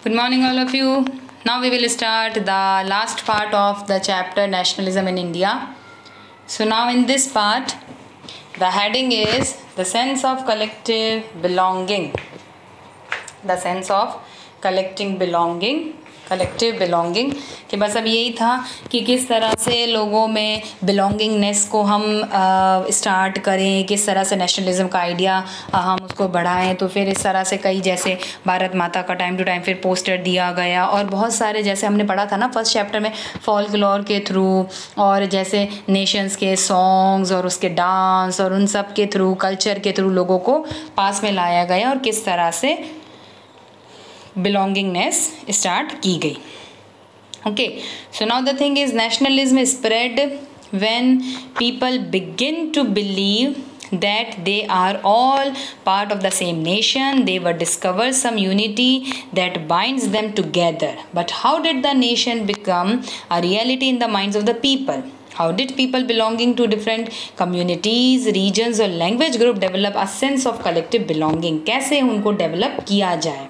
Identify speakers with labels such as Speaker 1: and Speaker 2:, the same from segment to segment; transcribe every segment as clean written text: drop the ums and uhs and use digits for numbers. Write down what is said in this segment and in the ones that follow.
Speaker 1: Good morning, all of you. Now we will start the last part of the chapter Nationalism in India. So now in this part, the heading is the sense of collective belonging. The sense of collective belonging कि बस अब यही था कि किस तरह से लोगों में बिलोंगिंगनेस को हम स्टार्ट करें, किस तरह से नेशनलिज्म का आइडिया हम उसको बढ़ाएं। तो फिर इस तरह से कई जैसे भारत माता का टाइम टू टाइम फिर पोस्टर दिया गया और बहुत सारे जैसे हमने पढ़ा था ना फर्स्ट चैप्टर में फॉल्कलोर के थ्रू और जैसे नेशंस के सॉन्ग्स और उसके डांस और उन सब के थ्रू कल्चर के थ्रू लोगों को पास में लाया गया और किस तरह से belongingness start की गई. Okay, so now the thing is nationalism is spread when people begin to believe that they are all part of the same nation. They will discover some unity that binds them together. But how did the nation become a reality in the minds of the people? How did people belonging to different communities, regions or language group develop a sense of collective belonging? कैसे उनको develop किया जाए?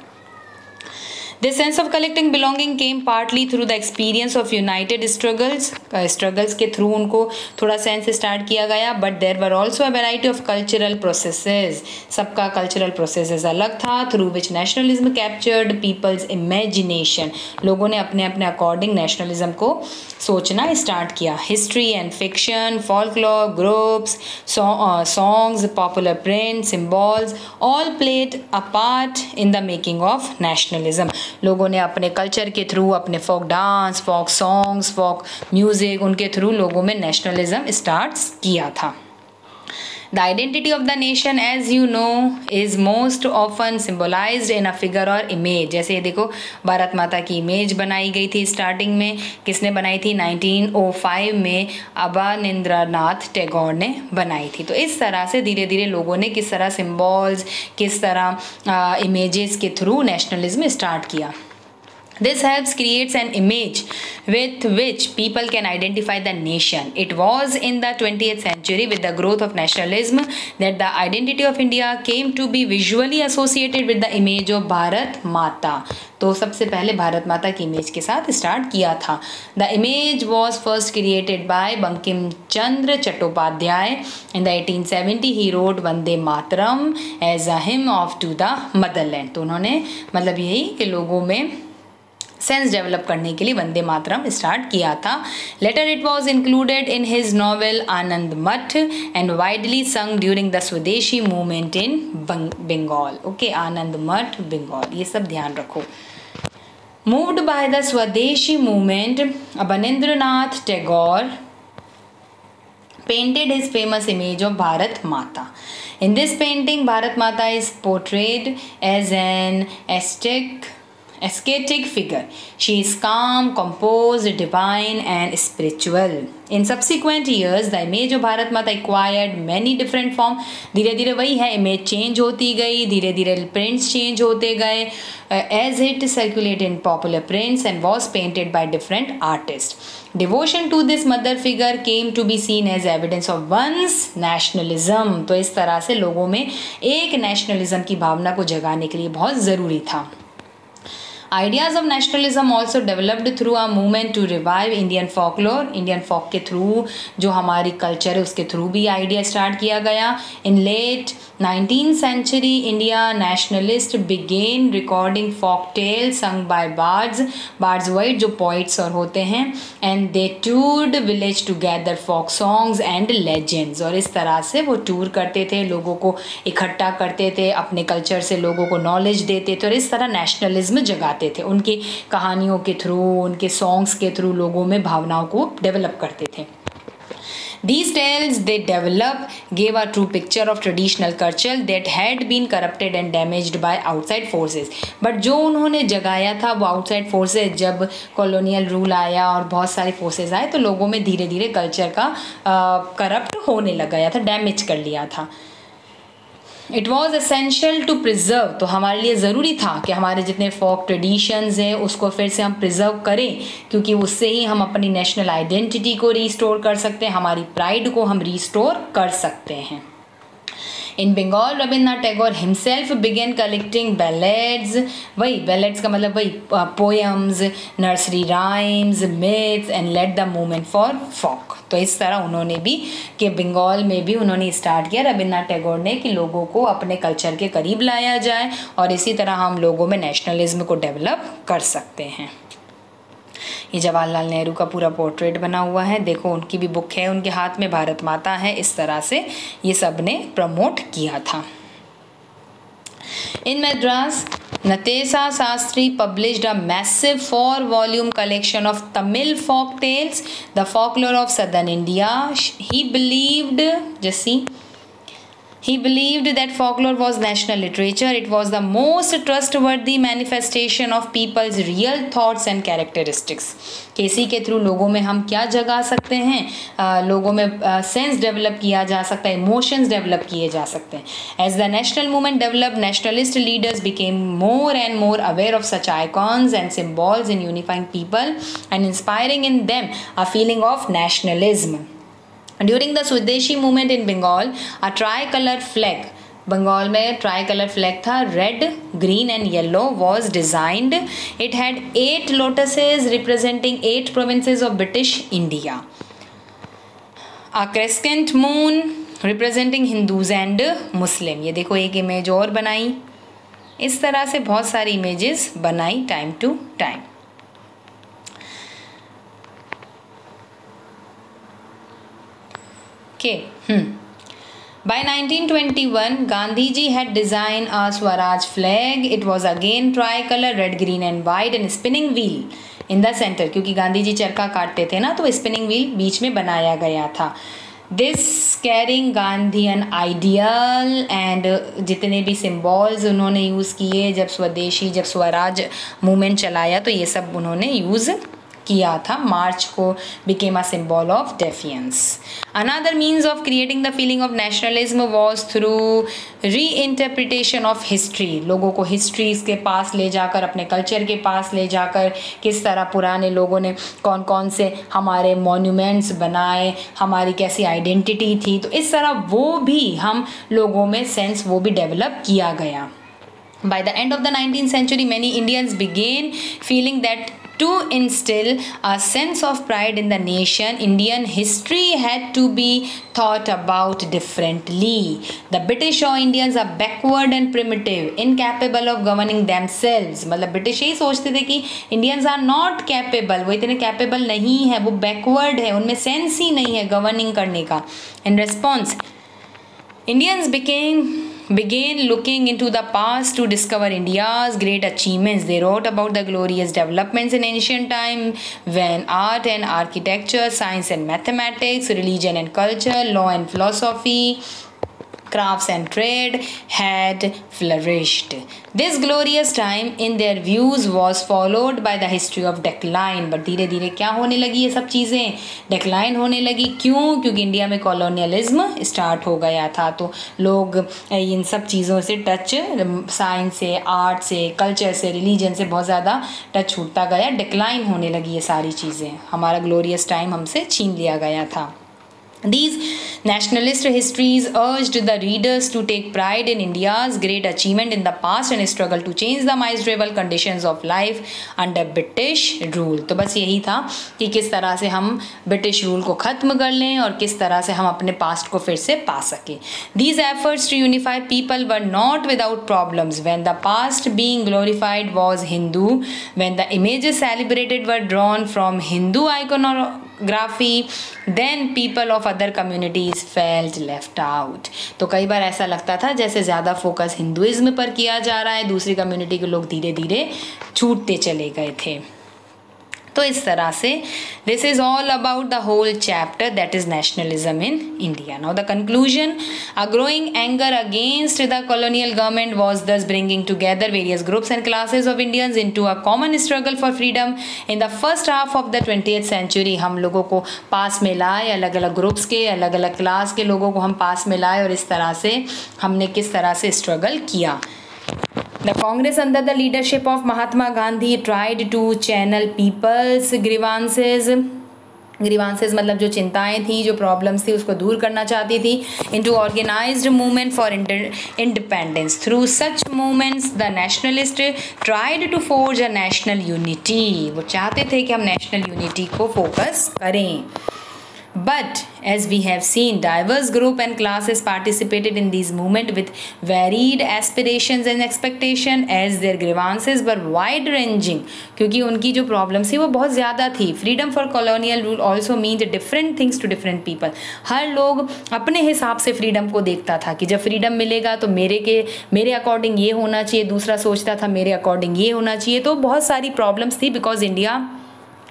Speaker 1: This sense of collective belonging came partly through the experience of united struggles के through उनको थोड़ा sense start किया गया. But there were also a variety of cultural processes. सबका कल्चरल प्रोसेसेस अलग था through which nationalism captured people's imagination. लोगों ने अपने अपने अकॉर्डिंग नेशनलिज्म को सोचना स्टार्ट किया. History and fiction, folklore, groups, songs, popular print, symbols all played a part in the making of nationalism. लोगों ने अपने कल्चर के थ्रू, अपने folk dance, folk songs, folk music, उनके थ्रू लोगों में नेशनलिज्म स्टार्ट किया था. The identity of the nation, as you know, is most often symbolized in a figure or image. जैसे ये देखो भारत माता की इमेज बनाई गई थी स्टार्टिंग में. किसने बनाई थी? 1905 में अवनींद्रनाथ टैगोर ने बनाई थी. तो इस तरह से धीरे धीरे लोगों ने किस तरह सिम्बॉल्स, किस तरह इमेजेस के थ्रू नेशनलिज्म स्टार्ट किया. This helps creates an image with which people can identify the nation. It was in the 20th century with the growth of nationalism that the identity of India came to be visually associated with the image of Bharat Mata. तो सबसे पहले भारत माता की image के साथ start किया था. The image was first created by Bankim Chandra Chattopadhyay. In the 1870 he wrote Vande Mataram as a hymn of to the motherland. तो उन्होंने मतलब यही कि लोगों में सेंस डेवलप करने के लिए वंदे मातरम स्टार्ट किया था. Later it was included in his novel Anand Math and widely sung during the Swadeshi movement in Bengal. Okay, Anand Math Bengal, ये सब ध्यान रखो. Moved by the Swadeshi movement, Abanindranath Tagore painted his famous image of Bharat Mata. In this painting, Bharat Mata is portrayed as an ascetic figure. She is calm, composed, divine and spiritual. In subsequent years, the image of Bharat Mata acquired many different form. धीरे धीरे वही है, image change होती गई, धीरे धीरे prints change होते गए as it circulated in popular prints and was painted by different artists. Devotion to this mother figure came to be seen as evidence of one's nationalism. तो इस तरह से लोगों में एक नेशनलिज्म की भावना को जगाने के लिए बहुत ज़रूरी था. Ideas of nationalism also developed through a movement to revive Indian folklore. Indian folk के थ्रू जो हमारी कल्चर है उसके थ्रू भी आइडिया स्टार्ट किया गया. In late 19th century, India nationalists began recording folk tales sung by bards. Bards white जो poets और होते हैं. And they toured village to gather folk songs and legends. और इस तरह से वो टूर करते थे, लोगों को इकट्ठा करते थे, अपने कल्चर से लोगों को नॉलेज देते थे और इस तरह नेशनलिज्म जगाते थे. उनकी कहानियों के थ्रू, उनके सॉन्ग्स के थ्रू लोगों में भावनाओं को डेवलप करते थे. These tales they develop gave a true picture of traditional culture that had been corrupted and damaged by outside forces. But जो उन्होंने जगाया था वो outside forces, जब colonial rule आया और बहुत सारे forces आए तो लोगों में धीरे धीरे कल्चर का करप्ट होने लग गया था, डैमेज कर लिया था. It was essential to preserve. तो हमारे लिए ज़रूरी था कि हमारे जितने फोक ट्रेडिशंस हैं उसको फिर से हम प्रिजर्व करें, क्योंकि उससे ही हम अपनी नेशनल आइडेंटिटी को रिस्टोर कर सकते हैं, हमारी प्राइड को हम रिस्टोर कर सकते हैं. In Bengal, Rabindranath Tagore himself began collecting ballads, वही ballads का मतलब वही poems, nursery rhymes, myths and led the movement for folk. तो इस तरह उन्होंने भी कि बंगाल में भी उन्होंने स्टार्ट किया रविन्द्रनाथ टैगोर ने कि लोगों को अपने कल्चर के करीब लाया जाए और इसी तरह हम लोगों में नेशनलिज्म को डेवलप कर सकते हैं। ये जवाहरलाल नेहरू का पूरा पोर्ट्रेट बना हुआ है, देखो उनकी भी बुक है उनके हाथ में, भारत माता है, इस तरह से ये सब ने प्रमोट किया था। In Madras, Natesa Sastry published a massive 4-volume collection of Tamil folk tales, the folklore of southern India. He believed that folklore was national literature. It was the most trustworthy manifestation of people's real thoughts and characteristics. कि इसी के through लोगों में हम क्या जगा सकते हैं, लोगों में सेंस डेवलप किया जा सकता है, इमोशंस डेवलप किए जा सकते हैं। As the national movement developed, nationalist leaders became more and more aware of such icons and symbols in unifying people and inspiring in them a feeling of nationalism. During the Swadeshi movement in Bengal, a tricolor flag, Bengal में try-colour flag था, red, green and yellow, was designed. It had 8 lotuses representing 8 provinces of British India. A crescent moon representing Hindus and Muslim. ये देखो एक image और बनाई, इस तरह से बहुत सारी इमेजेस बनाई time to time. By 1921, Gandhiji had designed a Swaraj flag. It was again tricolor, red, green and white and spinning wheel in the center. क्योंकि गांधी जी चरखा काटते थे ना, तो स्पिनिंग व्हील बीच में बनाया गया था. This carrying Gandhian ideal and जितने भी सिम्बॉल्स उन्होंने यूज़ किए जब स्वदेशी, जब स्वराज मूवमेंट चलाया, तो ये सब उन्होंने यूज़ किया था. मार्च को became a symbol of defiance. Another means of creating the feeling of nationalism was through reinterpretation of history. लोगों को हिस्ट्रीज के पास ले जाकर, अपने कल्चर के पास ले जाकर, किस तरह पुराने लोगों ने कौन कौन से हमारे मॉन्यूमेंट्स बनाए, हमारी कैसी आइडेंटिटी थी, तो इस तरह वो भी हम लोगों में सेंस वो भी डेवलप किया गया. By the end of the 19th century, many Indians began feeling that to instill a sense of pride in the nation, Indian history had to be thought about differently. The British saw Indians are backward and primitive, incapable of governing themselves. मतलब British यही सोचते थे कि Indians are not capable, वो इतने capable नहीं है, वो backward है, उनमें sense ही नहीं है governing करने का. In response, Indians began looking into the past to discover India's great achievements. They wrote about the glorious developments in ancient time when art and architecture, science and mathematics, religion and culture, law and philosophy, crafts and trade had flourished. This glorious time in their views was followed by the history of decline. But धीरे धीरे क्या होने लगी, ये सब चीज़ें decline होने लगी. क्यों? क्योंकि इंडिया में कॉलोनियलिज्म स्टार्ट हो गया था, तो लोग इन सब चीज़ों से टच, साइंस से, आर्ट से, कल्चर से, रिलीजन से बहुत ज़्यादा टच छूटता गया. डिक्लाइन होने लगी ये सारी चीज़ें, हमारा ग्लोरियस टाइम हमसे छीन लिया गया था. These nationalist histories urged the readers to take pride in India's great achievement in the past and struggle to change the miserable conditions of life under British rule. तो बस यही था कि किस तरह से हम ब्रिटिश रूल को ख़त्म कर लें और किस तरह से हम अपने पास्ट को फिर से पा सकें. These efforts to unify people were not without problems. When the past being glorified was Hindu, when the images celebrated were drawn from Hindu iconography, then people of other communities felt left out. तो कई बार ऐसा लगता था जैसे ज़्यादा focus Hinduism पर किया जा रहा है, दूसरी कम्युनिटी के लोग धीरे धीरे छूटते चले गए थे. तो इस तरह से this is all about the whole chapter, that is nationalism in India. Now the conclusion, a growing anger against the colonial government was thus bringing together various groups and classes of Indians into a common struggle for freedom. In the first half of the 20th century हम लोगों को पास में लाए, अलग अलग groups के, अलग अलग क्लास के लोगों को हम पास में लाए और इस तरह से हमने किस तरह से स्ट्रगल किया. The Congress under the leadership of Mahatma Gandhi tried to channel people's grievances grievances मतलब जो चिंताएं थी, जो प्रॉब्लम्स थी, उसको दूर करना चाहती थी. Into organized movement for independence. Through such movements the nationalist tried to forge a national unity. वो चाहते थे कि हम नेशनल यूनिटी को फोकस करें. But as we have seen, diverse group and classes participated in these movement with varied aspirations and expectation as their grievances were wide ranging. क्योंकि उनकी जो प्रॉब्लम थी वो बहुत ज़्यादा थी. Freedom for colonial rule also means different things to different people. हर लोग अपने हिसाब से फ्रीडम को देखता था कि जब फ्रीडम मिलेगा तो मेरे अकॉर्डिंग ये होना चाहिए, दूसरा सोचता था मेरे अकॉर्डिंग ये होना चाहिए. तो बहुत सारी प्रॉब्लम्स थी because India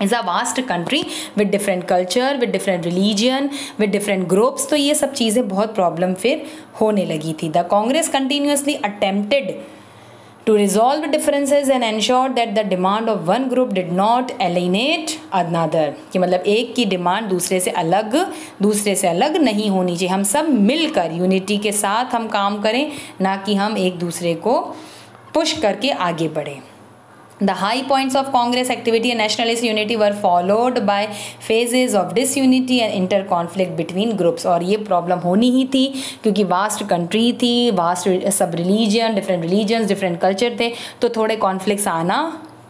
Speaker 1: is a vast country with different culture, with different religion, with different groups. तो ये सब चीज़ें बहुत प्रॉब्लम फिर होने लगी थी. The Congress continuously attempted to resolve differences and ensure that the demand of one group did not alienate another. कि मतलब एक की डिमांड दूसरे से अलग नहीं होनी चाहिए. हम सब मिलकर यूनिटी के साथ हम काम करें, ना कि हम एक दूसरे को पुश करके आगे बढ़ें. The high points of Congress activity and nationalist unity were followed by phases of disunity and inter-conflict between groups. और ये प्रॉब्लम होनी ही थी क्योंकि वास्ट कंट्री थी, वास्ट सब religion, different religions, different culture थे, तो थोड़े कॉन्फ्लिक्ट्स आना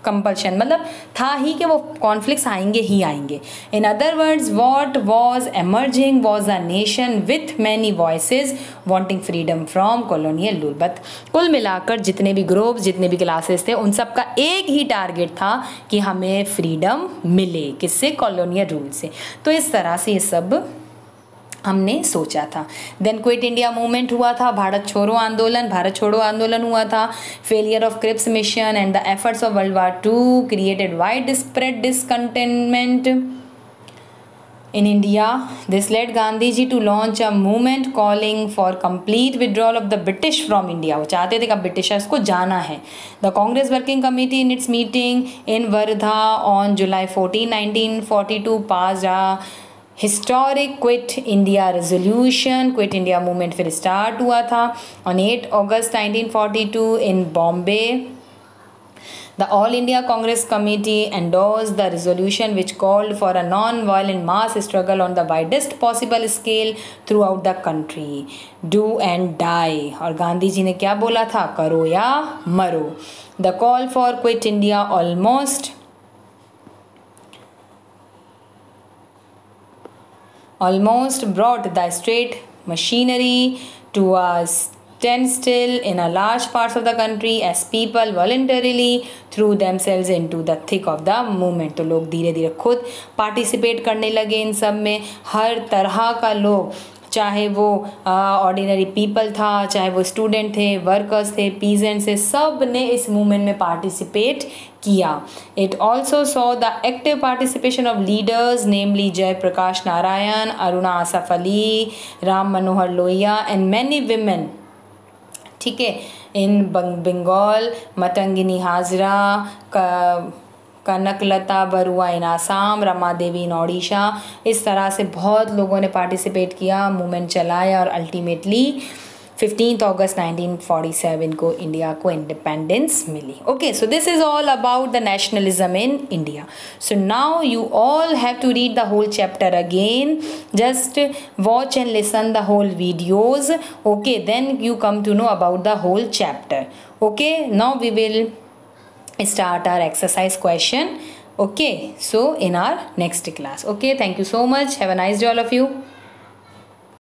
Speaker 1: कंपल्शन मतलब था ही कि वो कॉन्फ्लिक्ट्स आएंगे ही आएंगे. In other words what was emerging was a nation with many voices wanting freedom from colonial rule. But कुल मिलाकर जितने भी ग्रुप्स, जितने भी क्लासेस थे, उन सब का एक ही टारगेट था कि हमें फ्रीडम मिले. किससे? कॉलोनियल रूल से. तो इस तरह से ये सब हमने सोचा था. देन क्विट इंडिया मूवमेंट हुआ था, भारत छोड़ो आंदोलन हुआ था. Failure of Cripps mission and the efforts of world war II created wide spread discontentment in India. This led Gandhi ji to launch a movement calling for complete withdrawal of the British from India. वो चाहते थे कि Britishers को जाना है. The Congress Working Committee in its meeting in Wardha on July 14, 1942 passed a historic Quit India resolution. Quit India movement फिर start हुआ था. On 8 August 1942 in Bombay, the All India Congress Committee endorsed the resolution which called for a non-violent mass struggle on the widest possible scale throughout the country. Do and die. और गांधी जी ने क्या बोला था? करो या मरो. The call for Quit India almost brought the state machinery to a standstill in a large parts of the country as people voluntarily threw themselves into the thick of the movement. तो लोग धीरे धीरे खुद participate करने लगे इन सब में. हर तरह का लोग, चाहे वो ऑर्डिनरी पीपल था, चाहे वो स्टूडेंट थे, वर्कर्स थे, पीजेंट्स थे, सब ने इस मूवमेंट में पार्टिसिपेट किया. It also saw the active participation of leaders namely Jayaprakash Narayan, Aruna Asaf Ali, Ram Manohar Lohia and many women. ठीक है, इन बंगाल, मतंगिनी हाजरा, कनकलता बरुआ इन आसाम, रमा देवी इन ओडिशा. इस तरह से बहुत लोगों ने पार्टिसिपेट किया, मूवमेंट चलाया और अल्टीमेटली 15 अगस्त 1947 को इंडिया को इंडिपेंडेंस मिली. Okay, so this is all about the nationalism in India. So now you all have to read the whole chapter again. Just watch and listen the whole videos. Okay, then you come to know about the whole chapter. Okay, now we will start our exercise question. Okay, so in our next class. Okay, thank you so much. Have a nice day all of you.